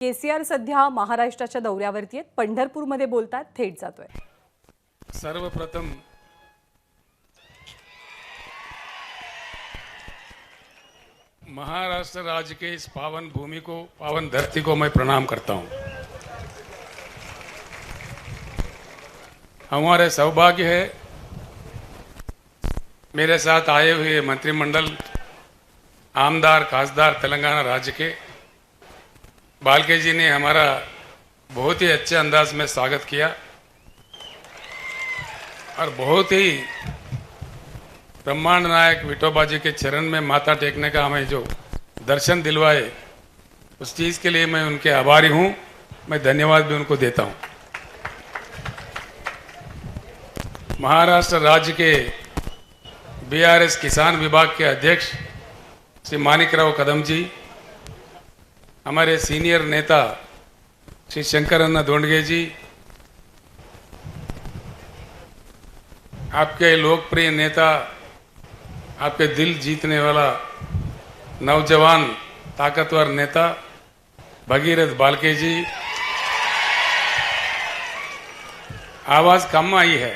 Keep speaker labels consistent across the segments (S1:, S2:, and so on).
S1: केसीआर सध्या महाराष्ट्राच्या दौऱ्यावरती आहेत. पंढरपूरमध्ये बोलतात, थेट जातोय.
S2: सर्वप्रथम महाराष्ट्र राज्य के इस पावन भूमि को, पावन धरती को मैं प्रणाम करता हूं। हमारे सौभाग्य है मेरे साथ आए हुए मंत्रिमंडल, आमदार खासदार तेलंगाना राज्य के बालके जी ने हमारा बहुत ही अच्छे अंदाज में स्वागत किया और बहुत ही ब्रह्मांड नायक विठोबा जी के चरण में माथा टेकने का हमें जो दर्शन दिलवाए, उस चीज के लिए मैं उनके आभारी हूं। मैं धन्यवाद भी उनको देता हूं। महाराष्ट्र राज्य के बीआरएस किसान विभाग के अध्यक्ष श्री मानिकराव कदम जी, हमारे सीनियर नेता श्री शंकरन्ना दोंडगे जी, आपके लोकप्रिय नेता, आपके दिल जीतने वाला नौजवान ताकतवर नेता भगीरथ बालके जी। आवाज कम आई है।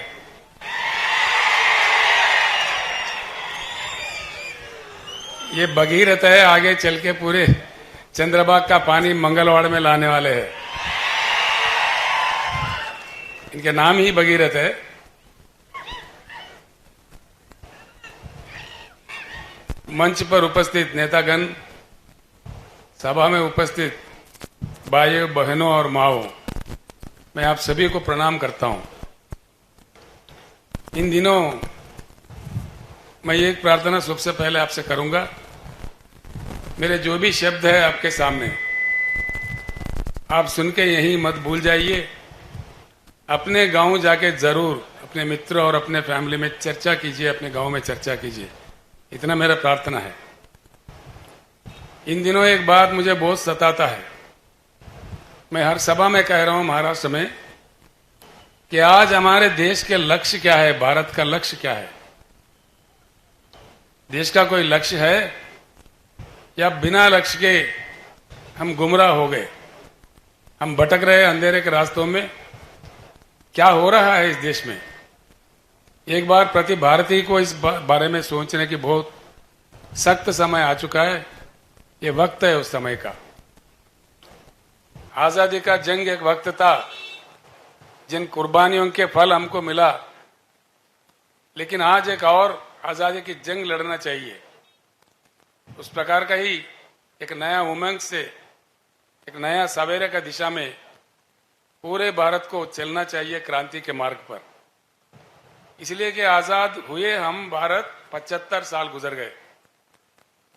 S2: ये भगीरथ है, आगे चल के पूरे चंद्रबाग का पानी मंगलवाड़ में लाने वाले हैं। इनके नाम ही भगीरथ है। मंच पर उपस्थित नेतागण, सभा में उपस्थित भाइयों बहनों और माओ, मैं आप सभी को प्रणाम करता हूं। इन दिनों मैं एक प्रार्थना सबसे पहले आपसे करूंगा। मेरे जो भी शब्द है आपके सामने, आप सुन के यही मत भूल जाइए। अपने गांव जाके जरूर अपने मित्र और अपने फैमिली में चर्चा कीजिए, अपने गांव में चर्चा कीजिए। इतना मेरा प्रार्थना है। इन दिनों एक बात मुझे बहुत सताता है, मैं हर सभा में कह रहा हूं महाराष्ट्र में, कि आज हमारे देश के लक्ष्य क्या है, भारत का लक्ष्य क्या है। देश का कोई लक्ष्य है या बिना लक्ष्य के हम गुमराह हो गए, हम भटक रहे अंधेरे के रास्तों में। क्या हो रहा है इस देश में? एक बार प्रति भारतीय को इस बारे में सोचने की बहुत सख्त समय आ चुका है। ये वक्त है उस समय का। आजादी का जंग एक वक्त था, जिन कुर्बानियों के फल हमको मिला, लेकिन आज एक और आजादी की जंग लड़ना चाहिए। उस प्रकार का ही एक नया उमंग से, एक नया सवेरे का दिशा में पूरे भारत को चलना चाहिए क्रांति के मार्ग पर। इसलिए कि आजाद हुए हम भारत 75 साल गुजर गए।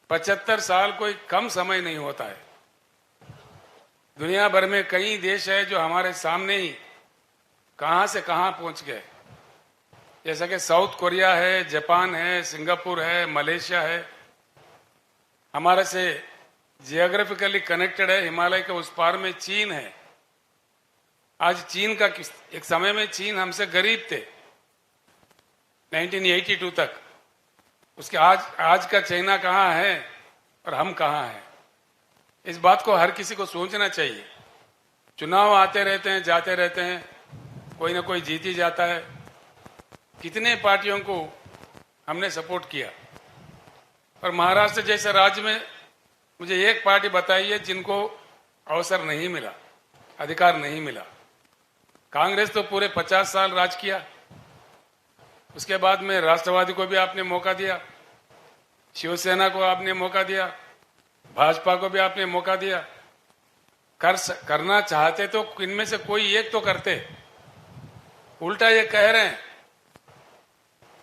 S2: 75 साल कोई कम समय नहीं होता है। दुनिया भर में कई देश है जो हमारे सामने ही कहां से कहां पहुंच गए, जैसा कि साउथ कोरिया है, जापान है, सिंगापुर है, मलेशिया है। हमारे से जियोग्राफिकली कनेक्टेड है, हिमालय के उस पार में चीन है। आज चीन का एक समय में चीन हमसे गरीब थे 1982 तक। उसके आज का चाइना कहां है और हम कहां हैं? इस बात को हर किसी को सोचना चाहिए। चुनाव आते रहते हैं, जाते रहते हैं, कोई ना कोई जीत ही जाता है। कितने पार्टियों को हमने सपोर्ट किया, और महाराष्ट्र जैसे राज्य में मुझे एक पार्टी बताइए जिनको अवसर नहीं मिला, अधिकार नहीं मिला। कांग्रेस तो पूरे 50 साल राज किया। उसके बाद में राष्ट्रवादी को भी आपने मौका दिया, शिवसेना को आपने मौका दिया, भाजपा को भी आपने मौका दिया। करना चाहते तो इनमें से कोई एक तो करते। उल्टा ये कह रहे हैं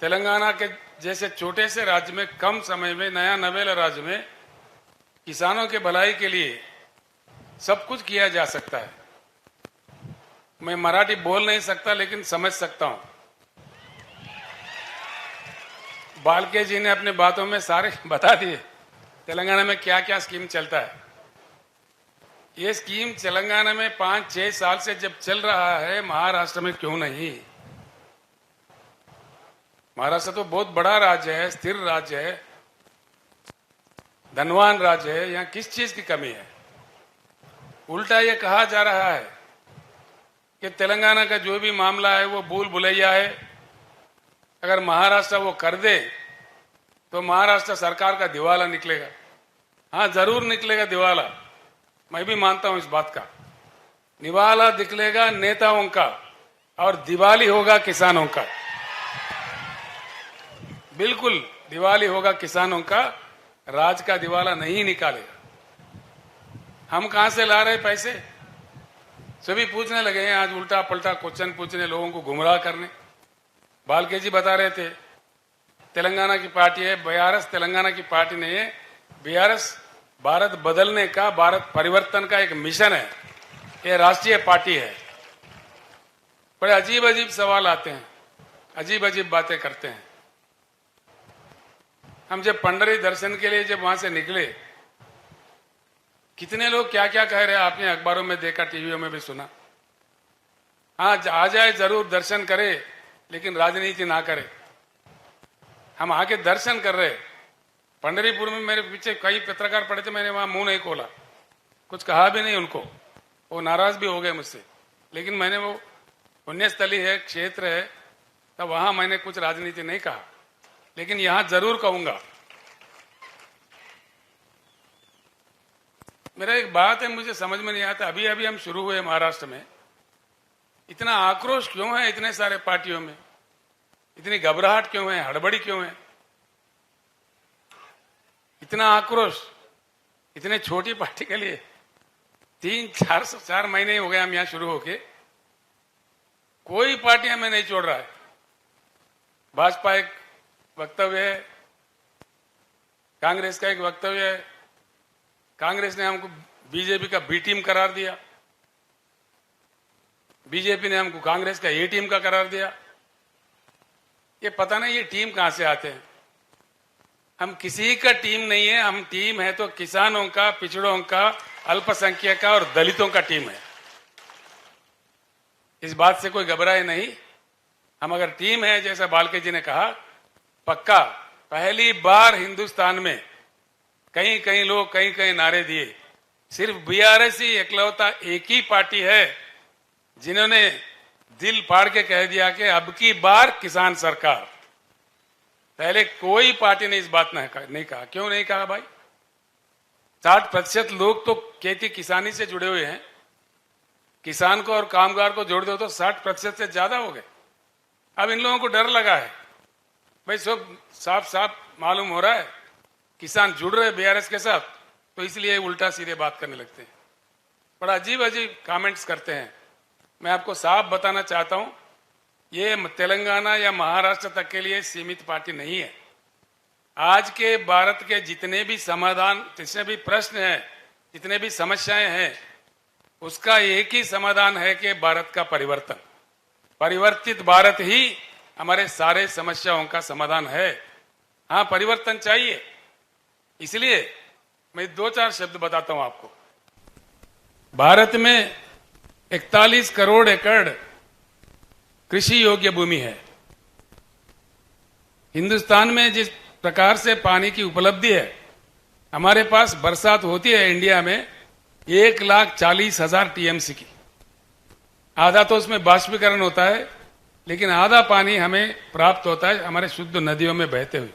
S2: तेलंगाना के जैसे छोटे से राज्य में, कम समय में, नया नवेला राज्य में किसानों के भलाई के लिए सब कुछ किया जा सकता है। मैं मराठी बोल नहीं सकता, लेकिन समझ सकता हूं। बालके जी ने अपने बातों में सारे बता दिए तेलंगाना में क्या क्या स्कीम चलता है। ये स्कीम तेलंगाना में 5-6 साल से जब चल रहा है, महाराष्ट्र में क्यों नहीं? महाराष्ट्र तो बहुत बड़ा राज्य है, स्थिर राज्य है, धनवान राज्य है। यहाँ किस चीज की कमी है? उल्टा ये कहा जा रहा है कि तेलंगाना का जो भी मामला है वो भूल भुलैया है। अगर महाराष्ट्र वो कर दे तो महाराष्ट्र सरकार का दिवाला निकलेगा। हाँ, जरूर निकलेगा दिवाला, मैं भी मानता हूं इस बात का। दिवाला निकलेगा नेताओं का और दिवाली होगा किसानों का। बिल्कुल दिवाली होगा किसानों का, राज का दिवाला नहीं निकालेगा। हम कहां से ला रहे पैसे, सभी पूछने लगे हैं आज, उल्टा पलटा क्वेश्चन पूछने, लोगों को गुमराह करने। बालके जी बता रहे थे तेलंगाना की पार्टी है, बीआरएस तेलंगाना की पार्टी नहीं है। बीआरएस भारत बदलने का, भारत परिवर्तन का एक मिशन है, ये राष्ट्रीय पार्टी है। बड़े अजीब अजीब सवाल आते हैं, अजीब अजीब बातें करते हैं। हम जब पंडरी दर्शन के लिए जब वहां से निकले, कितने लोग क्या क्या कह रहे हैं, आपने अखबारों में देखा, टीवियों में भी सुना। हाँ, आ जाए जरूर, दर्शन करे, लेकिन राजनीति ना करे। हम आके दर्शन कर रहे। पंढरीपुर में मेरे पीछे कई पत्रकार पड़े थे, मैंने वहां मुंह नहीं खोला, कुछ कहा भी नहीं उनको, वो नाराज भी हो गए मुझसे। लेकिन मैंने वो पुण्यस्थली है, क्षेत्र है, तब वहां मैंने कुछ राजनीति नहीं कहा, लेकिन यहां जरूर कहूंगा। मेरा एक बात है, मुझे समझ में नहीं आता, अभी अभी हम शुरू हुए महाराष्ट्र में, इतना आक्रोश क्यों है इतने सारे पार्टियों में, इतनी घबराहट क्यों है, हड़बड़ी क्यों है, इतना आक्रोश इतने छोटी पार्टी के लिए। 4 महीने हो गए हम यहां शुरू होके, कोई पार्टी हमें नहीं छोड़ रहा है। भाजपा एक वक्तव्य है, कांग्रेस का एक वक्तव्य है, कांग्रेस ने हमको बीजेपी का बी टीम करार दिया, बीजेपी ने हमको कांग्रेस का ए टीम का करार दिया। ये पता नहीं ये टीम कहां से आते हैं। हम किसी का टीम नहीं है, हम टीम है तो किसानों का, पिछड़ों का, अल्पसंख्यक का और दलितों का टीम है। इस बात से कोई घबराए नहीं। हम अगर टीम है, जैसा बालके जी ने कहा, पक्का पहली बार हिंदुस्तान में कई कई लोग कई कई नारे दिए, सिर्फ बीआरएस ही इकलौता एक ही पार्टी है जिन्होंने दिल फाड़ के कह दिया कि अब की बार किसान सरकार। पहले कोई पार्टी ने इस बात नहीं कहा। क्यों नहीं कहा भाई? 60% लोग तो खेती किसानी से जुड़े हुए हैं। किसान को और कामगार को जोड़ दो तो 60% से ज्यादा हो गए। अब इन लोगों को डर लगा है भाई, सब साफ साफ मालूम हो रहा है किसान जुड़ रहे बीआरएस के साथ, तो इसलिए उल्टा सीधे बात करने लगते हैं, बड़ा अजीब अजीब कमेंट्स करते हैं। मैं आपको साफ बताना चाहता हूं, ये तेलंगाना या महाराष्ट्र तक के लिए सीमित पार्टी नहीं है। आज के भारत के जितने भी समाधान, जितने भी प्रश्न हैं, जितने भी समस्याएं हैं, उसका एक ही समाधान है कि भारत का परिवर्तन। परिवर्तित भारत ही हमारे सारे समस्याओं का समाधान है। हाँ, परिवर्तन चाहिए। इसलिए मैं 2-4 शब्द बताता हूं आपको। भारत में 41 करोड़ एकड़ कृषि योग्य भूमि है। हिंदुस्तान में जिस प्रकार से पानी की उपलब्धि है, हमारे पास बरसात होती है इंडिया में 1,40,000 टीएमसी की। आधा तो उसमें बाष्पीकरण होता है, लेकिन आधा पानी हमें प्राप्त होता है हमारे शुद्ध नदियों में बहते हुए।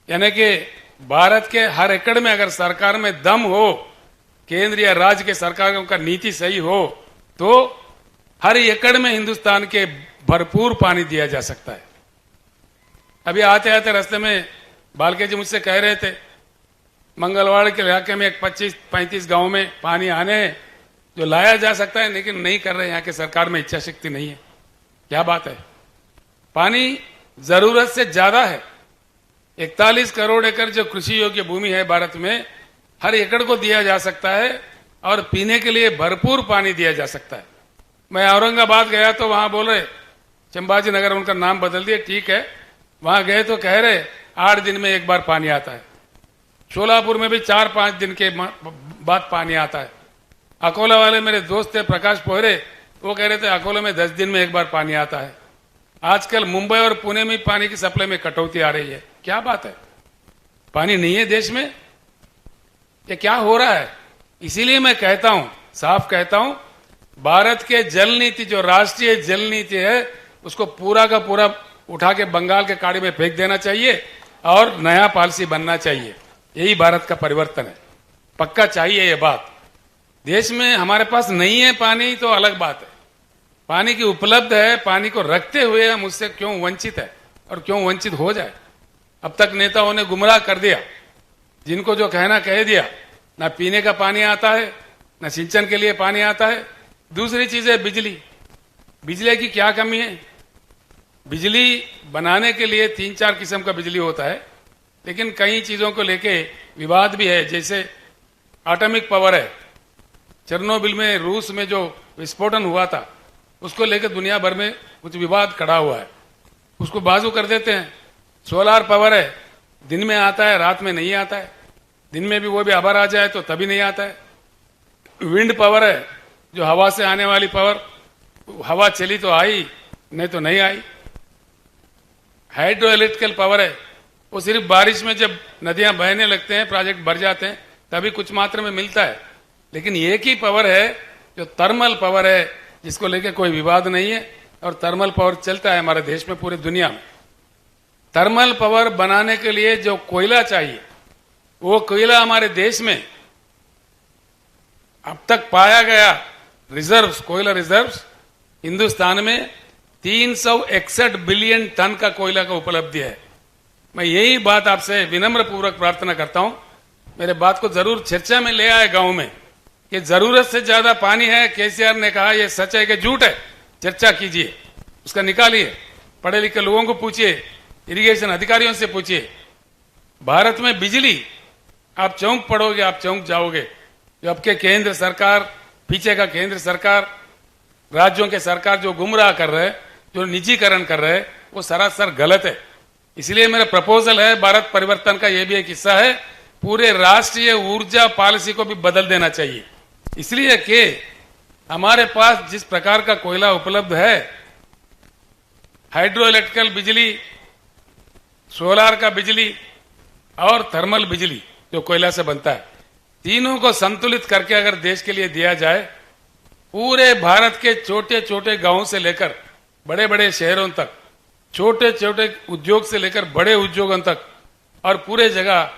S2: यानी कि भारत के हर एकड़ में अगर सरकार में दम हो, केंद्र या राज्य के सरकारों का नीति सही हो, तो हर एकड़ में हिंदुस्तान के भरपूर पानी दिया जा सकता है। अभी आते आते रास्ते में बालके जी मुझसे कह रहे थे, मंगलवाड़ के इलाके में 25-35 गांव में पानी आने जो लाया जा सकता है, लेकिन नहीं कर रहे। यहाँ के सरकार में इच्छा शक्ति नहीं है। क्या बात है? पानी जरूरत से ज्यादा है। 41 करोड़ एकड़ जो कृषि योग्य भूमि है भारत में, हर एकड़ को दिया जा सकता है और पीने के लिए भरपूर पानी दिया जा सकता है। मैं औरंगाबाद गया तो वहां बोल रहे, चंबाजी नगर उनका नाम बदल दिया, ठीक है, वहां गए तो कह रहे 8 दिन में एक बार पानी आता है। शोलापुर में भी 4-5 दिन के बाद पानी आता है। अकोला वाले मेरे दोस्त थे प्रकाश पोहरे, वो कह रहे थे अकोला में 10 दिन में एक बार पानी आता है। आजकल मुंबई और पुणे में पानी की सप्लाई में कटौती आ रही है। क्या बात है? पानी नहीं है देश में? ये क्या हो रहा है? इसीलिए मैं कहता हूं, साफ कहता हूं, भारत के जल नीति, जो राष्ट्रीय जल नीति है, उसको पूरा का पूरा उठा के बंगाल के खाड़ी में फेंक देना चाहिए और नया पॉलिसी बनना चाहिए। यही भारत का परिवर्तन है, पक्का चाहिए ये बात। देश में हमारे पास नहीं है पानी तो अलग बात है, पानी की उपलब्ध है, पानी को रखते हुए हम उससे क्यों वंचित है और क्यों वंचित हो जाए। अब तक नेताओं ने गुमराह कर दिया, जिनको जो कहना कह दिया। ना पीने का पानी आता है, ना सिंचन के लिए पानी आता है। दूसरी चीज है बिजली। बिजली की क्या कमी है? बिजली बनाने के लिए 3-4 किस्म का बिजली होता है, लेकिन कई चीजों को लेके विवाद भी है। जैसे एटॉमिक पावर है, चेरनोबिल में रूस में जो विस्फोटन हुआ था, उसको लेकर दुनिया भर में कुछ विवाद खड़ा हुआ है, उसको बाजू कर देते हैं। सोलार पावर है, दिन में आता है, रात में नहीं आता है। दिन में भी वो भी आभार आ जाए तो तभी नहीं आता है। विंड पावर है, जो हवा से आने वाली पावर, हवा चली तो आई, नहीं तो नहीं आई। हाइड्रो इलेक्ट्रिकल पावर है, वो सिर्फ बारिश में जब नदियां बहने लगते हैं, प्रोजेक्ट भर जाते हैं, तभी कुछ मात्रा में मिलता है। लेकिन एक ही पावर है जो थर्मल पावर है, जिसको लेके कोई विवाद नहीं है, और थर्मल पावर चलता है हमारे देश में, पूरी दुनिया में। थर्मल पावर बनाने के लिए जो कोयला चाहिए, वो कोयला हमारे देश में अब तक पाया गया रिजर्व्स, कोयला रिजर्व्स हिंदुस्तान में 361 बिलियन टन का कोयला का उपलब्धि है। मैं यही बात आपसे विनम्र पूर्वक प्रार्थना करता हूं, मेरे बात को जरूर चर्चा में ले आए गांव में। कि जरूरत से ज्यादा पानी है, केसीआर ने कहा, यह सच है कि झूठ है? चर्चा कीजिए, उसका निकालिए, पढ़े लिखे लोगों को पूछिए, इरिगेशन अधिकारियों से पूछिए। भारत में बिजली, आप चौंक पड़ोगे, आप चौंक जाओगे। जो आपके केंद्र सरकार, पीछे का केंद्र सरकार, राज्यों के सरकार जो गुमराह कर रहे हैं, जो निजीकरण कर रहे हैं, वो सरासर गलत है। इसलिए मेरा प्रपोजल है, भारत परिवर्तन का यह भी एक हिस्सा है, पूरे राष्ट्रीय ऊर्जा पॉलिसी को भी बदल देना चाहिए। इसलिए कि हमारे पास जिस प्रकार का कोयला उपलब्ध है, हाइड्रो इलेक्ट्रिकल बिजली, सोलार का बिजली और थर्मल बिजली जो कोयला से बनता है, तीनों को संतुलित करके अगर देश के लिए दिया जाए, पूरे भारत के छोटे छोटे गांवों से लेकर बड़े बड़े शहरों तक, छोटे छोटे उद्योग से लेकर बड़े उद्योगों तक, और पूरे जगह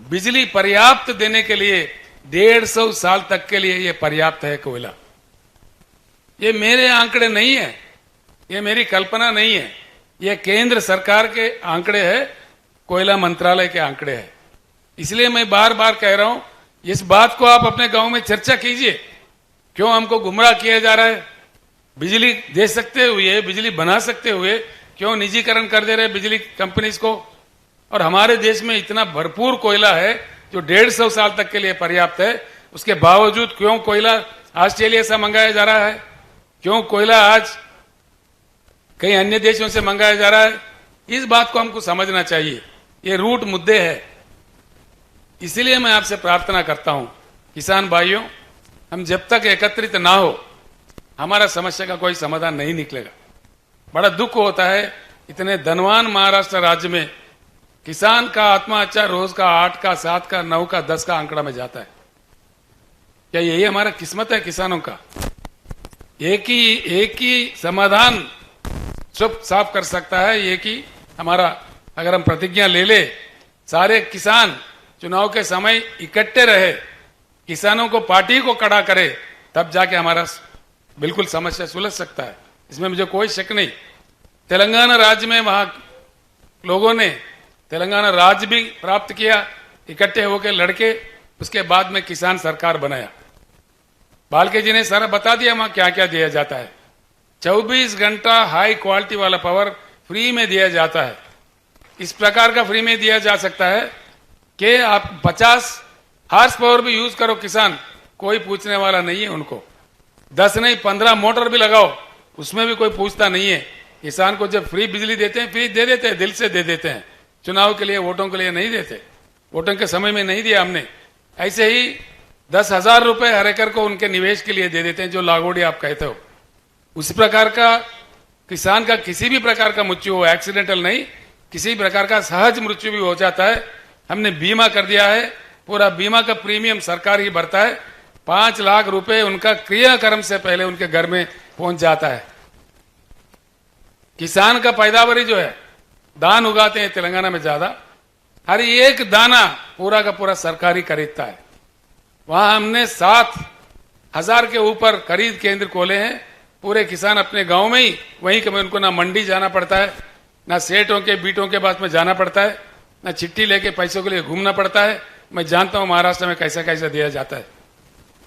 S2: बिजली पर्याप्त देने के लिए 150 साल तक के लिए यह पर्याप्त है कोयला। ये मेरे आंकड़े नहीं है, ये मेरी कल्पना नहीं है, ये केंद्र सरकार के आंकड़े हैं, कोयला मंत्रालय के आंकड़े हैं। इसलिए मैं बार बार कह रहा हूं, इस बात को आप अपने गांव में चर्चा कीजिए। क्यों हमको गुमराह किया जा रहा है? बिजली दे सकते हुए, बिजली बना सकते हुए क्यों निजीकरण कर दे रहे बिजली कंपनीज को? और हमारे देश में इतना भरपूर कोयला है जो 150 साल तक के लिए पर्याप्त है, उसके बावजूद क्यों कोयला ऑस्ट्रेलिया से मंगाया जा रहा है? क्यों कोयला आज कई अन्य देशों से मंगाया जा रहा है? इस बात को हमको समझना चाहिए, ये रूट मुद्दे हैं। इसलिए मैं आपसे प्रार्थना करता हूं, किसान भाइयों, हम जब तक एकत्रित ना हो, हमारा समस्या का कोई समाधान नहीं निकलेगा। बड़ा दुख होता है, इतने धनवान महाराष्ट्र राज्य में किसान का आत्महत्या रोज का 8 का 7 का 9 का 10 का आंकड़ा में जाता है। क्या यही हमारा किस्मत है किसानों का? एक ही समाधान सब साफ कर सकता है, एक ही हमारा, अगर हम प्रतिज्ञा ले ले, सारे किसान चुनाव के समय इकट्ठे रहे, किसानों को पार्टी को खड़ा करे, तब जाके हमारा बिल्कुल समस्या सुलझ सकता है, इसमें मुझे कोई शक नहीं। तेलंगाना राज्य में वहां लोगों ने तेलंगाना राज्य भी प्राप्त किया, इकट्ठे होकर लड़के, उसके बाद में किसान सरकार बनाया। बालके जी ने सारा बता दिया वहां क्या क्या दिया जाता है। 24 घंटा हाई क्वालिटी वाला पावर फ्री में दिया जाता है। इस प्रकार का फ्री में दिया जा सकता है कि आप 50 हार्स पावर भी यूज करो किसान, कोई पूछने वाला नहीं है उनको। 10 नहीं 15 मोटर भी लगाओ, उसमें भी कोई पूछता नहीं है। किसान को जब फ्री बिजली देते हैं, फ्री दे देते हैं, दिल से दे देते हैं। चुनाव के लिए, वोटों के लिए नहीं देते, वोटों के समय में नहीं दिया हमने। ऐसे ही 10,000 रुपए हर एकड़ को उनके निवेश के लिए दे देते हैं, जो लागोड़ी आप कहते हो। उस प्रकार का किसान का किसी भी प्रकार का मृत्यु हो, एक्सीडेंटल नहीं, किसी प्रकार का सहज मृत्यु भी हो जाता है, हमने बीमा कर दिया है, पूरा बीमा का प्रीमियम सरकार ही भरता है। 5 लाख रुपए उनका क्रियाक्रम से पहले उनके घर में पहुंच जाता है। किसान का पैदावारी जो है, धान उगाते हैं तेलंगाना में ज्यादा, हर एक दाना पूरा का पूरा सरकारी खरीदता है। वहां हमने 7,000 के ऊपर खरीद केंद्र खोले हैं। पूरे किसान अपने गांव में ही, वहीं कभी उनको ना मंडी जाना पड़ता है, ना सेठों के बीटों के पास में जाना पड़ता है, ना चिट्ठी लेके पैसों के लिए घूमना पड़ता है। मैं जानता हूं महाराष्ट्र में कैसा कैसा दिया जाता है।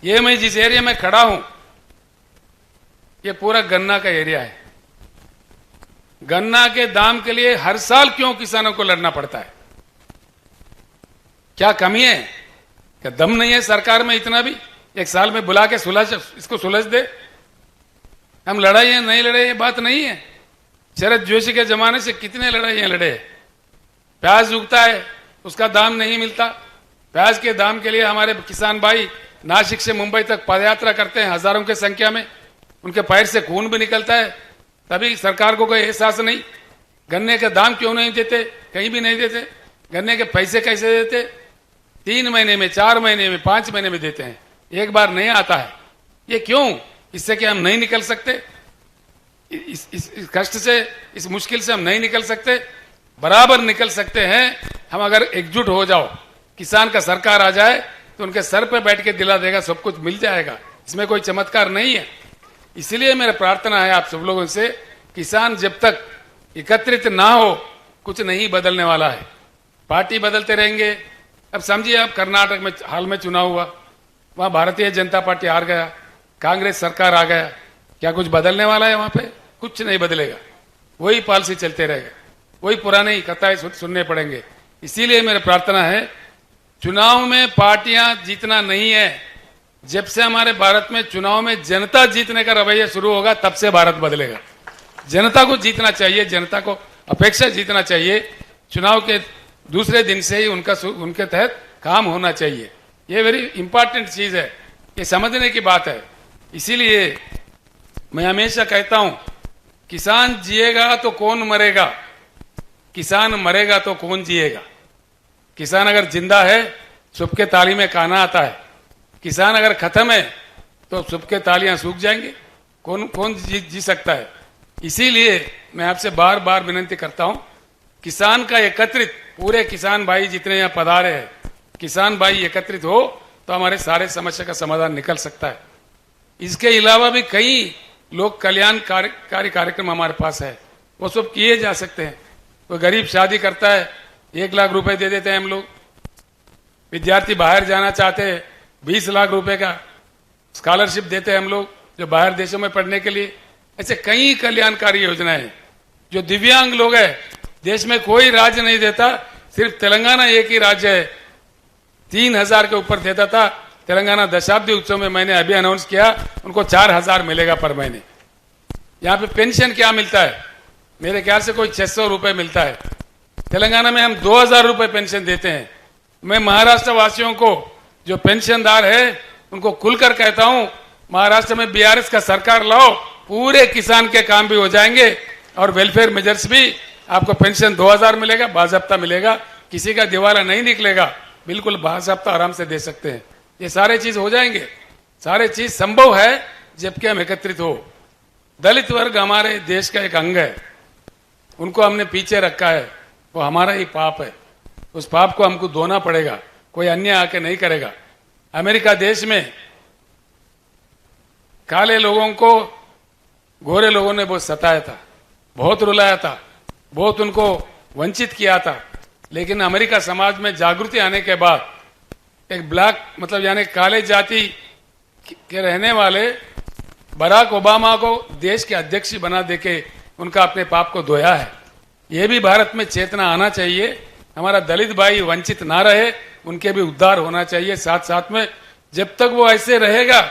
S2: ये मैं जिस एरिया में खड़ा हूं, ये पूरा गन्ना का एरिया है। गन्ना के दाम के लिए हर साल क्यों किसानों को लड़ना पड़ता है? क्या कमी है? क्या दम नहीं है सरकार में इतना भी? एक साल में बुला के इसको सुलझ दे। हम लड़ाई नहीं लड़े, ये बात नहीं है। शरद जोशी के जमाने से कितने लड़ाइयां लड़े। प्याज उगता है, उसका दाम नहीं मिलता। प्याज के दाम के लिए हमारे किसान भाई नासिक से मुंबई तक पदयात्रा करते हैं, हजारों की संख्या में। उनके पैर से खून भी निकलता है, तभी सरकार को कोई एहसास नहीं। गन्ने का दाम क्यों नहीं देते? कहीं भी नहीं देते। गन्ने के पैसे कैसे देते? 3 महीने में, 4 महीने में, 5 महीने में देते हैं, एक बार नहीं आता है। ये क्यों? इससे क्या हम नहीं निकल सकते? इस कष्ट से, इस मुश्किल से हम नहीं निकल सकते? बराबर निकल सकते हैं हम अगर एकजुट हो जाओ। किसान का सरकार आ जाए तो उनके सर पे बैठ के दिला देगा, सब कुछ मिल जाएगा। इसमें कोई चमत्कार नहीं है। इसलिए मेरा प्रार्थना है आप सब लोगों से, किसान जब तक एकत्रित ना हो, कुछ नहीं बदलने वाला है। पार्टी बदलते रहेंगे। अब समझिए, आप कर्नाटक में हाल में चुनाव हुआ, वहां भारतीय जनता पार्टी हार गया, कांग्रेस सरकार आ गया। क्या कुछ बदलने वाला है? वहां पे कुछ नहीं बदलेगा। वही पॉलिसी चलते रहेगा, वही पुराने ही कथाएं सुनने पड़ेंगे। इसीलिए मेरी प्रार्थना है, चुनाव में पार्टियां जीतना नहीं है। जब से हमारे भारत में चुनाव में जनता जीतने का रवैया शुरू होगा, तब से भारत बदलेगा। जनता को जीतना चाहिए, जनता को अपेक्षा जीतना चाहिए। चुनाव के दूसरे दिन से ही उनके तहत काम होना चाहिए। ये वेरी इंपॉर्टेंट चीज है, ये समझने की बात है। इसीलिए मैं हमेशा कहता हूं, किसान जिएगा तो कौन मरेगा, किसान मरेगा तो कौन जिएगा। किसान अगर जिंदा है, सबके ताली में खाना आता है। किसान अगर खत्म है तो सबके तालियां सूख जाएंगे। कौन जी सकता है? इसीलिए मैं आपसे बार बार विनती करता हूं, किसान का एकत्रित, पूरे किसान भाई जितने यहां पधारे हैं, किसान भाई एकत्रित हो तो हमारे सारे समस्या का समाधान निकल सकता है। इसके अलावा भी कई लोक कल्याणकारी कार्यक्रम हमारे पास है, वो सब किए जा सकते हैं। कोई गरीब शादी करता है, 1 लाख रुपए दे देते हैं हम लोग। विद्यार्थी बाहर जाना चाहते हैं, 20 लाख रुपए का स्कॉलरशिप देते हैं हम लोग, जो बाहर देशों में पढ़ने के लिए। ऐसे कई कल्याणकारी योजनाएं हैं। जो दिव्यांग लोग हैं, देश में कोई राज्य नहीं देता, सिर्फ तेलंगाना एक ही राज्य है 3000 के ऊपर देता था। तेलंगाना दशाब्दी उत्सव में मैंने अभी अनाउंस किया, उनको 4000 मिलेगा पर महीने। यहाँ पे पेंशन क्या मिलता है? मेरे ख्याल से कोई 600 रुपए मिलता है। तेलंगाना में हम 2000 रुपए पेंशन देते हैं। मैं महाराष्ट्र वासियों को, जो पेंशनदार है, उनको खुलकर कहता हूं, महाराष्ट्र में बीआरएस का सरकार लाओ, पूरे किसान के काम भी हो जाएंगे और वेलफेयर मेजर्स भी। आपको पेंशन 2000 मिलेगा, बाज़ाब्ता मिलेगा, किसी का दिवाला नहीं निकलेगा, बिल्कुल बाज़ाब्ता आराम से दे सकते हैं। ये सारे चीज हो जाएंगे। सारे चीज संभव है जबकि हम एकत्रित हो। दलित वर्ग हमारे देश का एक अंग है, उनको हमने पीछे रखा है, वो हमारा ही पाप है। उस पाप को हमको धोना पड़ेगा, कोई अन्य आके नहीं करेगा। अमेरिका देश में काले लोगों को गोरे लोगों ने बहुत सताया था, बहुत रुलाया था, बहुत उनको वंचित किया था। लेकिन अमेरिका समाज में जागृति आने के बाद एक ब्लैक, मतलब यानी काले जाति के रहने वाले बराक ओबामा को देश के अध्यक्ष बना देके उनका अपने पाप को धोया है। ये भी भारत में चेतना आना चाहिए। हमारा दलित भाई वंचित ना रहे, उनके भी उद्धार होना चाहिए साथ साथ में। जब तक वो ऐसे रहेगा,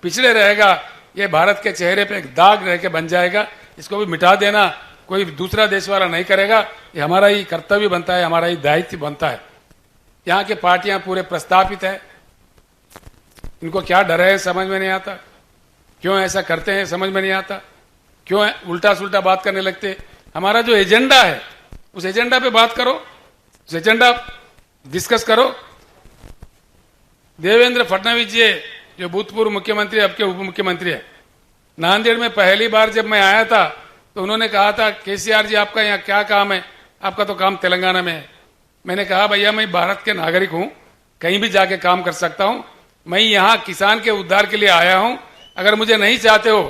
S2: पिछड़े रहेगा, ये भारत के चेहरे पे एक दाग रह के बन जाएगा। इसको भी मिटा देना कोई दूसरा देश वाला नहीं करेगा, ये हमारा ही कर्तव्य बनता है, हमारा ही दायित्व बनता है। यहाँ के पार्टियां पूरे प्रस्तापित है, इनको क्या डर है समझ में नहीं आता, क्यों ऐसा करते हैं समझ में नहीं आता, क्यों उल्टा सुल्टा बात करने लगते। हमारा जो एजेंडा है उस एजेंडा पे बात करो, उस एजेंडा डिस्कस करो। देवेंद्र फडणवीस जी जो भूतपूर्व मुख्यमंत्री अब के उप मुख्यमंत्री है, नांदेड़ में पहली बार जब मैं आया था तो उन्होंने कहा था केसीआर जी आपका यहाँ क्या काम है, आपका तो काम तेलंगाना में है। मैंने कहा भैया मैं भारत के नागरिक हूं, कहीं भी जाके काम कर सकता हूं, मैं यहाँ किसान के उद्धार के लिए आया हूं। अगर मुझे नहीं चाहते हो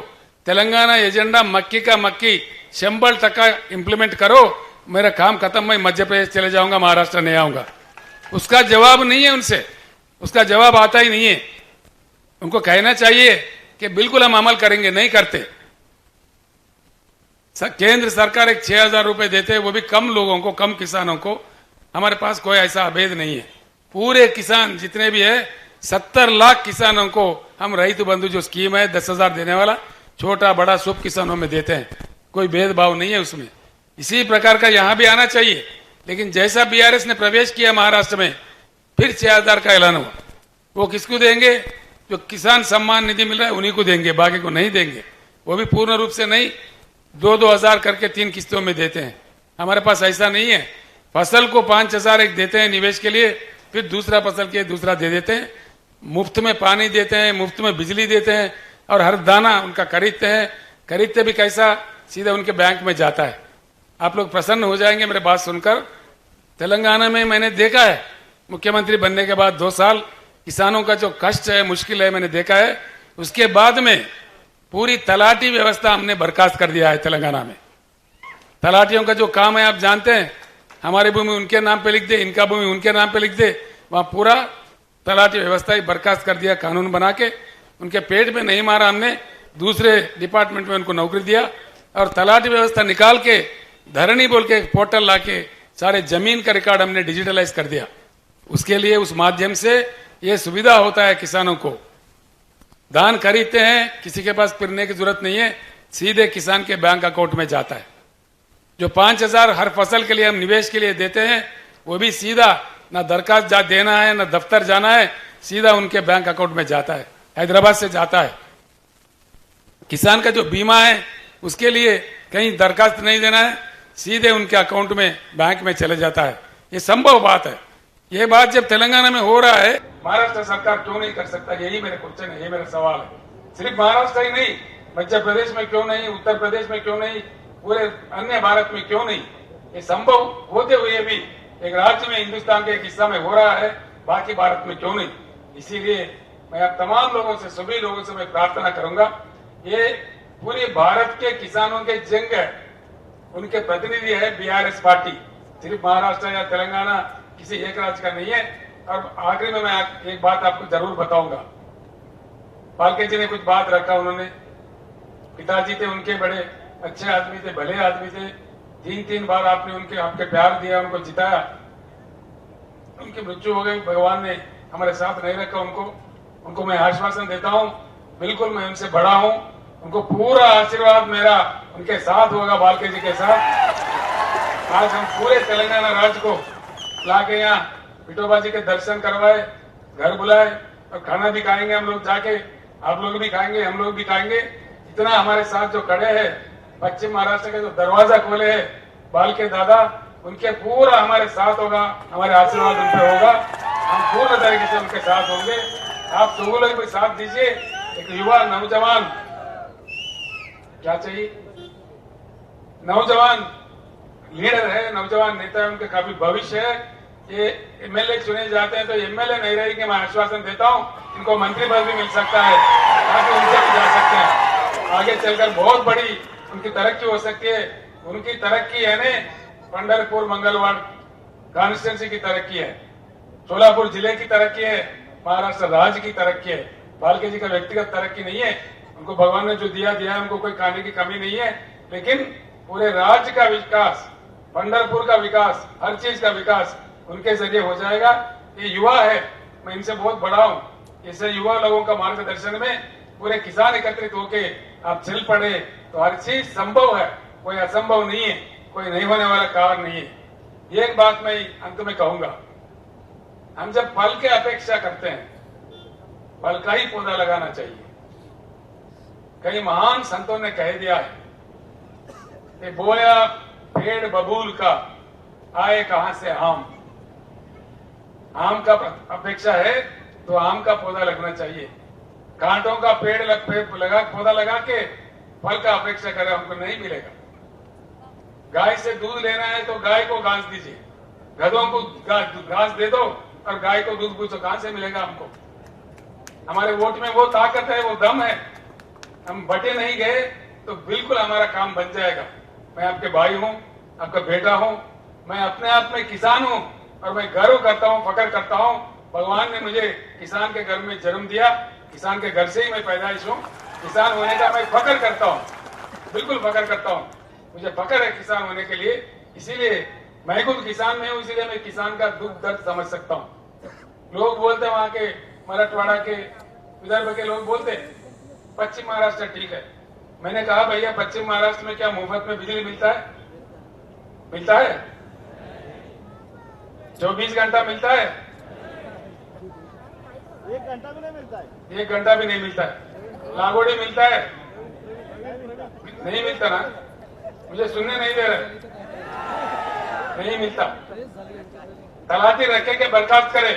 S2: तेलंगाना एजेंडा मक्की का मक्की 100% इंप्लीमेंट करो, मेरा काम खत्म, मैं मध्य प्रदेश चले जाऊंगा, महाराष्ट्र नहीं आऊंगा। उसका जवाब नहीं है उनसे, उसका जवाब आता ही नहीं है। उनको कहना चाहिए कि बिल्कुल हम अमल करेंगे, नहीं करते। केंद्र सरकार एक 6,000 रुपए देते हैं, वो भी कम लोगों को, कम किसानों को। हमारे पास कोई ऐसा अभेद नहीं है। पूरे किसान जितने भी है 70 लाख किसानों को हम रईत बंधु जो स्कीम है 10,000 देने वाला, छोटा बड़ा सब किसानों में देते हैं, कोई भेदभाव नहीं है उसमें। इसी प्रकार का यहां भी आना चाहिए। लेकिन जैसा बीआरएस ने प्रवेश किया महाराष्ट्र में, फिर 6,000 का ऐलान हुआ। वो किसको देंगे? जो किसान सम्मान निधि मिल रहा है उन्हीं को देंगे, बाकी को नहीं देंगे। वो भी पूर्ण रूप से नहीं, 2-2 हजार करके 3 किस्तों में देते हैं। हमारे पास ऐसा नहीं है। फसल को 5,000 एक देते हैं निवेश के लिए, फिर दूसरा फसल के दूसरा दे देते हैं। मुफ्त में पानी देते हैं, मुफ्त में बिजली देते हैं, और हर दाना उनका खरीदते हैं। खरीदते भी कैसा? सीधा उनके बैंक में जाता है। आप लोग प्रसन्न हो जाएंगे मेरे बात सुनकर। तेलंगाना में मैंने देखा है, मुख्यमंत्री बनने के बाद 2 साल किसानों का जो कष्ट है, मुश्किल है, मैंने देखा है। उसके बाद में पूरी तलाटी व्यवस्था हमने बर्खास्त कर दिया है तेलंगाना में। तलाटियों का जो काम है आप जानते हैं, हमारी भूमि उनके नाम पे लिख दे, इनका भूमि उनके नाम पे लिख दे, वहां पूरा तलाटी व्यवस्था ही बर्खास्त कर दिया कानून बना के। उनके पेट में नहीं मारा हमने, दूसरे डिपार्टमेंट में उनको नौकरी दिया, और तलाटी व्यवस्था निकाल के धरणी बोल के पोर्टल लाके सारे जमीन का रिकॉर्ड हमने डिजिटलाइज कर दिया। उसके लिए उस माध्यम से ये सुविधा होता है किसानों को। धान खरीदते हैं, किसी के पास फिरने की जरूरत नहीं है, सीधे किसान के बैंक अकाउंट में जाता है। जो 5,000 हर फसल के लिए हम निवेश के लिए देते हैं, वो भी सीधा, ना दरखास्त देना है, ना दफ्तर जाना है, सीधा उनके बैंक अकाउंट में जाता है, हैदराबाद से जाता है। किसान का जो बीमा है उसके लिए कहीं दरखास्त नहीं देना है, सीधे उनके अकाउंट में बैंक में चले जाता है। ये संभव बात है। ये बात जब तेलंगाना में हो रहा है, महाराष्ट्र सरकार क्यों नहीं कर सकता? यही मेरे क्वेश्चन है, यही मेरा सवाल है। सिर्फ महाराष्ट्र ही नहीं, मध्य प्रदेश में क्यों नहीं, उत्तर प्रदेश में क्यों नहीं, पूरे अन्य भारत में क्यों नहीं? ये संभव होते हुए भी एक राज्य में, हिंदुस्तान के एक हिस्सा में हो रहा है, बाकी भारत में क्यों नहीं? इसीलिए मैं आप तमाम लोगों से, सभी लोगों से मैं प्रार्थना करूंगा, ये पूरे भारत के किसानों के जंग है, उनके प्रतिनिधि है बीआरएस पार्टी। सिर्फ महाराष्ट्र या तेलंगाना किसी एक राज्य का नहीं है। और आखिरी में मैं एक बात आपको जरूर बताऊंगा। पालके जी ने कुछ बात रखा, उन्होंने, पिताजी थे उनके, बड़े अच्छे आदमी थे, भले आदमी थे, 3-3 बार आपने आपके प्यार दिया, उनको जिताया, उनकी मृत्यु हो गई, भगवान ने हमारे साथ नहीं रखा उनको मैं आश्वासन देता हूं, बिल्कुल मैं उनसे बड़ा हूं, उनको पूरा आशीर्वाद मेरा उनके साथ होगा, बालके जी के साथ। आज हम पूरे तेलंगाना राज्य को लाके यहाँ विठोबा जी के दर्शन करवाए, घर बुलाए, और खाना भी खाएंगे हम लोग जाके, आप लोग भी खाएंगे, हम लोग भी खाएंगे। इतना हमारे साथ जो खड़े हैं, पश्चिम महाराष्ट्र के जो दरवाजा खोले है बालके दादा, उनके पूरा हमारे साथ होगा, हमारे आशीर्वाद उन पे होगा, हम पूर्ण तरीके से उनके साथ होंगे। आप सब लोग भी साथ दीजिए। एक युवा नौजवान, क्या चाहिए, नौजवान लीडर है, नौजवान नेता है, उनके काफी भविष्य है। ये एमएलए चुने जाते हैं तो एमएलए नहीं रहेंगे, मैं आश्वासन देता हूं, इनको मंत्री पद भी मिल सकता है, ताकि उनसे भी जा सकते हैं। आगे चलकर बहुत बड़ी उनकी तरक्की हो सकती है। उनकी तरक्की है ने पंढरपुर मंगलवार कॉन्स्टिट्यूंसी की तरक्की है, सोलापुर जिले की तरक्की है, महाराष्ट्र राज्य की तरक्की है। बालके जी का व्यक्तिगत तरक्की नहीं है, उनको भगवान ने जो दिया है, उनको कोई खाने की कमी नहीं है, लेकिन पूरे राज्य का विकास, पंढरपुर का विकास, हर चीज का विकास उनके जरिए हो जाएगा। ये युवा है, मैं इनसे बहुत बड़ा हूं। इससे युवा लोगों का मार्गदर्शन में पूरे किसान एकत्रित होके आप चल पड़े तो हर चीज संभव है, कोई असंभव नहीं है, कोई नहीं होने वाला कारण नहीं है। एक बात मैं अंत में कहूंगा, हम जब फल की अपेक्षा करते हैं, फल का ही पौधा लगाना चाहिए। कई महान संतों ने कह दिया है कि बोया पेड़ बबूल का, आए कहां से आम का अपेक्षा है तो आम का पौधा लगना चाहिए। कांटों का पौधा लगा के फल का अपेक्षा करें, हमको नहीं मिलेगा। गाय से दूध लेना है तो गाय को घास दीजिए, गधों को घास दे दो और गाय को दूध पूछो, कहां से मिलेगा हमको? हमारे वोट में वो ताकत है, वो दम है। हम बटे नहीं गए तो बिल्कुल हमारा काम बन जाएगा। मैं आपके भाई हूं, आपका बेटा हूं, मैं अपने आप में किसान हूं और मैं गर्व करता हूं, फख्र करता हूं। भगवान ने मुझे किसान के घर में जन्म दिया, किसान के घर से ही मैं पैदाइश हूं। किसान होने का मैं फख्र करता हूं, बिल्कुल फख्र करता हूं। मुझे फख्र है किसान होने के लिए, इसीलिए मैं खुद किसान में हूं, इसीलिए मैं किसान का दुख दर्द समझ सकता हूं। लोग बोलते हैं वहां के मराठवाड़ा के, विदर्भ के लोग बोलते हैं पश्चिम महाराष्ट्र ठीक है। मैंने कहा भैया पश्चिम महाराष्ट्र में क्या मुफ्त में बिजली मिलता है? मिलता है? 24 घंटा मिलता है?
S3: 1 घंटा भी नहीं मिलता है।
S2: 1 घंटा भी नहीं मिलता है। लागोड़ी मिलता है? नहीं मिलता ना, मुझे सुनने नहीं दे रहे। नहीं मिलता। तलाटी रखे के बर्खास्त करे,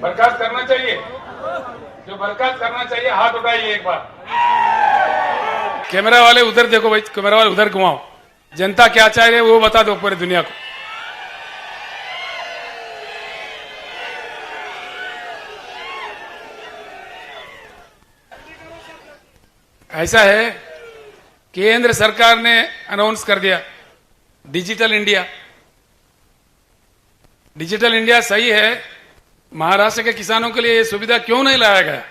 S2: बर्खास्त करना चाहिए। जो बर्खास्त करना चाहिए हाथ उठाइए एक बार। कैमरा वाले उधर देखो भाई, कैमरा वाले उधर घुमाओ। जनता क्या चाह रही है वो बता दो पूरी दुनिया को। ऐसा है, केंद्र सरकार ने अनाउंस कर दिया डिजिटल इंडिया। डिजिटल इंडिया सही है, महाराष्ट्र के किसानों के लिए ये सुविधा क्यों नहीं लाया गया?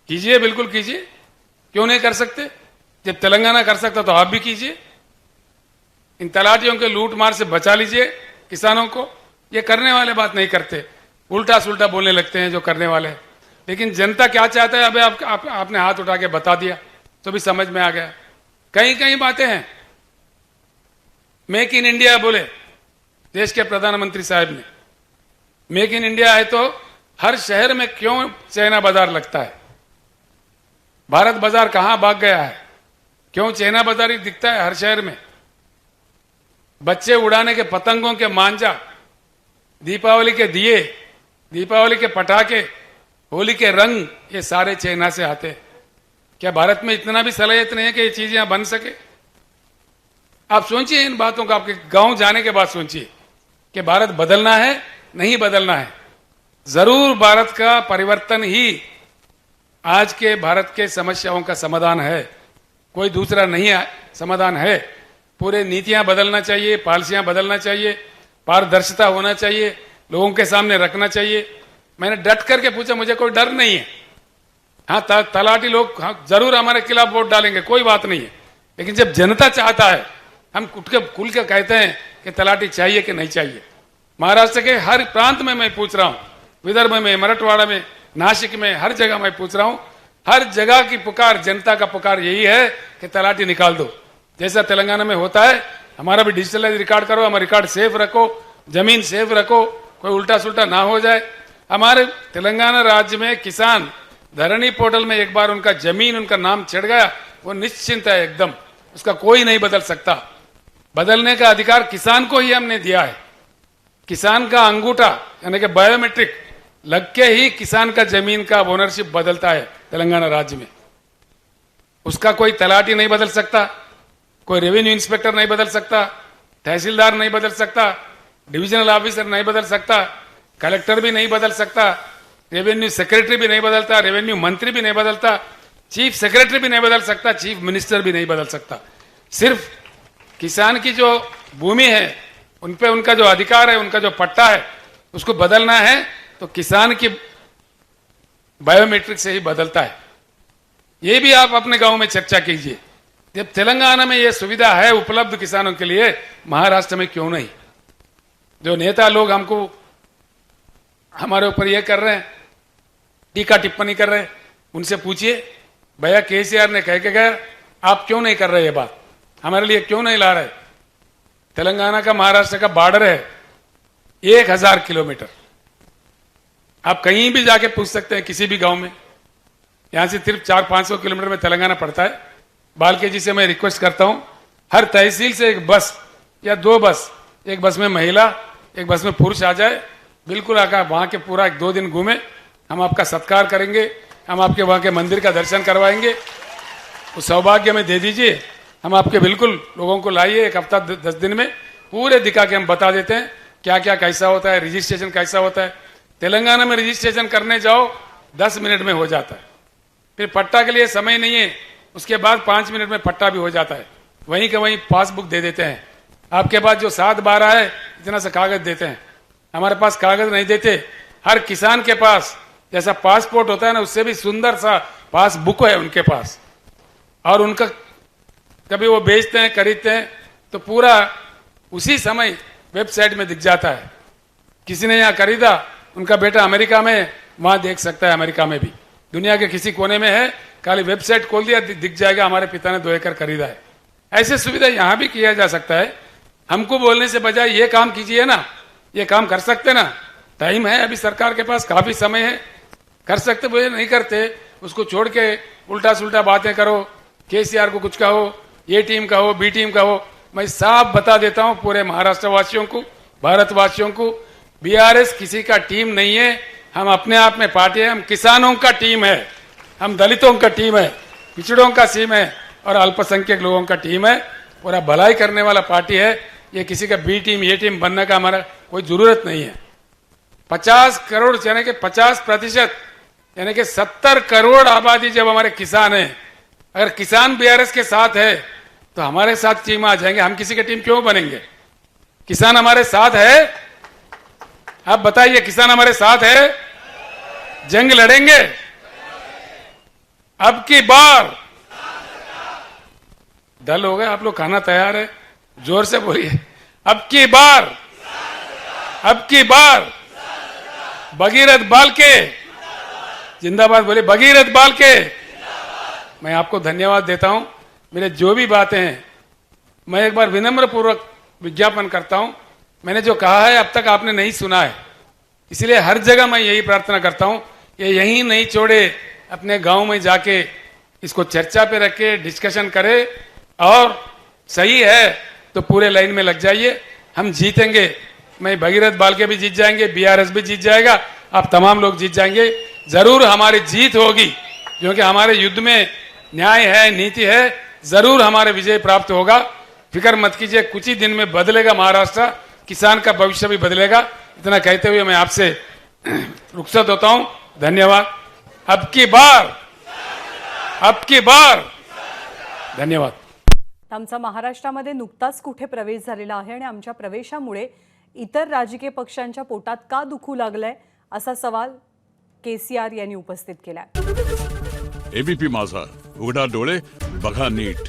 S2: कीजिए, बिल्कुल कीजिए, क्यों नहीं कर सकते? जब तेलंगाना कर सकता तो आप भी कीजिए। इन तलाटियों के लूट मार से बचा लीजिए किसानों को। ये करने वाले बात नहीं करते, उल्टा सुल्टा बोलने लगते हैं जो करने वाले हैं। लेकिन जनता क्या चाहता है, अबे आपने हाथ उठा के बता दिया तो भी समझ में आ गया। कई कई बातें हैं। मेक इन इंडिया बोले देश के प्रधानमंत्री साहब ने। मेक इन इंडिया है तो हर शहर में क्यों चाइना बाजार लगता है? भारत बाजार कहां भाग गया है? क्यों चाइना बाजार ही दिखता है हर शहर में? बच्चे उड़ाने के पतंगों के मांझा, दीपावली के दिए, दीपावली के पटाखे, होली के रंग, ये सारे चाइना से आते हैं। क्या भारत में इतना भी सलाहियत नहीं है कि ये चीज यहां बन सके? आप सोचिए इन बातों का, आपके गांव जाने के बाद सोचिए कि भारत बदलना है, नहीं बदलना है। जरूर भारत का परिवर्तन ही आज के भारत के समस्याओं का समाधान है, कोई दूसरा नहीं है। समाधान है पूरे नीतियां बदलना चाहिए, पॉलिसियां बदलना चाहिए, पारदर्शिता होना चाहिए, लोगों के सामने रखना चाहिए। मैंने डट करके पूछा, मुझे कोई डर नहीं है। हाँ, तलाटी लोग जरूर हमारे खिलाफ वोट डालेंगे, कोई बात नहीं है। लेकिन जब जनता चाहता है, हम खुल के कहते हैं कि तलाटी चाहिए कि नहीं चाहिए। महाराष्ट्र के हर प्रांत में मैं पूछ रहा हूं, विदर्भ में, मराठवाड़ा में, नासिक में, हर जगह मैं पूछ रहा हूं। हर जगह की पुकार, जनता का पुकार यही है कि तलाटी निकाल दो। जैसा तेलंगाना में होता है, हमारा भी डिजिटलाइज रिकॉर्ड करो, हमारा रिकॉर्ड सेफ रखो, जमीन सेफ रखो, कोई उल्टा सुल्टा ना हो जाए। हमारे तेलंगाना राज्य में किसान धरणी पोर्टल में एक बार उनका जमीन, उनका नाम चढ़ गया, वो निश्चिंत है एकदम, उसका कोई नहीं बदल सकता। बदलने का अधिकार किसान को ही हमने दिया है। किसान का अंगूठा यानी कि बायोमेट्रिक लग के ही किसान का जमीन का ओनरशिप बदलता है तेलंगाना राज्य में। उसका कोई तलाटी नहीं बदल सकता, कोई रेवेन्यू इंस्पेक्टर नहीं बदल सकता, तहसीलदार नहीं बदल सकता, डिविजनल ऑफिसर नहीं बदल सकता, कलेक्टर भी नहीं बदल सकता, रेवेन्यू सेक्रेटरी भी नहीं बदलता, रेवेन्यू मंत्री भी नहीं बदलता, चीफ सेक्रेटरी भी नहीं बदल सकता, चीफ मिनिस्टर भी नहीं बदल सकता। सिर्फ किसान की जो भूमि है, उन पे उनका जो अधिकार है, उनका जो पट्टा है, उसको बदलना है तो किसान की बायोमेट्रिक से ही बदलता है। ये भी आप अपने गांव में चर्चा कीजिए। जब तेलंगाना में यह सुविधा है उपलब्ध किसानों के लिए, महाराष्ट्र में क्यों नहीं? जो नेता लोग हमको हमारे ऊपर यह कर रहे हैं, टीका टिप्पणी कर रहे हैं, उनसे पूछिए भैया केसीआर ने कह के गया, आप क्यों नहीं कर रहे? ये बात हमारे लिए क्यों नहीं ला रहे? तेलंगाना का महाराष्ट्र का बॉर्डर है 1000 किलोमीटर। आप कहीं भी जाके पूछ सकते हैं, किसी भी गांव में। यहां से सिर्फ 400-500 किलोमीटर में तेलंगाना पड़ता है। बालके जी से मैं रिक्वेस्ट करता हूं, हर तहसील से एक बस या 2 बस, एक बस में महिला, एक बस में पुरुष आ जाए बिल्कुल आका वहां के पूरा 2 दिन घूमे, हम आपका सत्कार करेंगे, हम आपके वहां के मंदिर का दर्शन करवाएंगे। उस सौभाग्य में दे दीजिए, हम आपके बिल्कुल लोगों को लाइए, 1 हफ्ता 10 दिन में पूरे दिखा के हम बता देते हैं क्या क्या कैसा होता है, रजिस्ट्रेशन कैसा होता है। तेलंगाना में रजिस्ट्रेशन करने जाओ 10 मिनट में हो जाता है, फिर पट्टा के लिए समय नहीं है, उसके बाद 5 मिनट में पट्टा भी हो जाता है, वहीं के वहीं पासबुक दे देते हैं। आपके पास जो 7-12 है इतना सा कागज देते हैं, हमारे पास कागज नहीं देते। हर किसान के पास जैसा पासपोर्ट होता है ना, उससे भी सुंदर सा पासबुक है उनके पास, और उनका कभी वो बेचते हैं खरीदते हैं तो पूरा उसी समय वेबसाइट में दिख जाता है। किसी ने यहाँ खरीदा, उनका बेटा अमेरिका में, वहां देख सकता है, अमेरिका में भी, दुनिया के किसी कोने में है, खाली वेबसाइट खोल दिया दिख जाएगा हमारे पिता ने 2 एकड़ खरीदा है। ऐसे सुविधा यहाँ भी किया जा सकता है। हमको बोलने से बजाय ये काम कीजिए ना, ये काम कर सकते ना, टाइम है अभी सरकार के पास, काफी समय है, कर सकते, वो नहीं करते। उसको छोड़ के उल्टा सुल्टा बातें करो, केसीआर को कुछ कहो, ये टीम का हो, बी टीम का हो। मैं साफ बता देता हूं पूरे महाराष्ट्र वासियों को, भारतवासियों को, बीआरएस किसी का टीम नहीं है, हम अपने आप में पार्टी है, हम किसानों का टीम है, हम दलितों का टीम है, पिछड़ों का टीम है और अल्पसंख्यक लोगों का टीम है, पूरा भलाई करने वाला पार्टी है। ये किसी का बी टीम ये टीम बनने का हमारा कोई जरूरत नहीं है। 50 करोड़ यानी कि 50% यानी कि 70 करोड़ आबादी जब हमारे किसान है, अगर किसान बीआरएस के साथ है तो हमारे साथ टीम आ जाएंगे, हम किसी की टीम क्यों बनेंगे? किसान हमारे साथ है, आप बताइए, किसान हमारे साथ है, जंग लड़ेंगे अब की बार। डल हो गए आप लोग, खाना तैयार है, जोर से बोलिए, अब की बार, अब की बार भगीरथ बाल के जिंदाबाद, बोले भगीरथ बाल के। मैं आपको धन्यवाद देता हूं। मेरे जो भी बातें हैं, मैं एक बार विनम्र पूर्वक विज्ञापन करता हूं, मैंने जो कहा है अब तक आपने नहीं सुना है, इसलिए हर जगह मैं यही प्रार्थना करता हूं, ये यहीं नहीं छोड़े, अपने गांव में जाके इसको चर्चा पे रखे, डिस्कशन करे, और सही है तो पूरे लाइन में लग जाइए, हम जीतेंगे। मैं भगीरथ बाल के भी जीत जाएंगे, बीआरएस भी जीत जाएगा, आप तमाम लोग जीत जाएंगे, जरूर हमारी जीत होगी, क्योंकि हमारे युद्ध में न्याय है, नीति है, जरूर हमारे विजय प्राप्त होगा। फिक्र मत कीजिए, कुछ ही दिन में बदलेगा महाराष्ट्र, किसान का भविष्य भी बदलेगा। इतना कहते हुए मैं आपसे रुखसत होता हूं, धन्यवाद। अब की बार, अब की बार, धन्यवाद।
S1: आमचा महाराष्ट्रामध्ये नुकताच कुठे प्रवेश झालेला आहे आणि आमच्या प्रवेशामुळे इतर राजकीय पक्षांच्या पोटात का दुखू लागलंय असा सवाल केसीआर यांनी उपस्थित केलाय।
S4: एबीपी माझा, उघडा डोळे बघा नीट।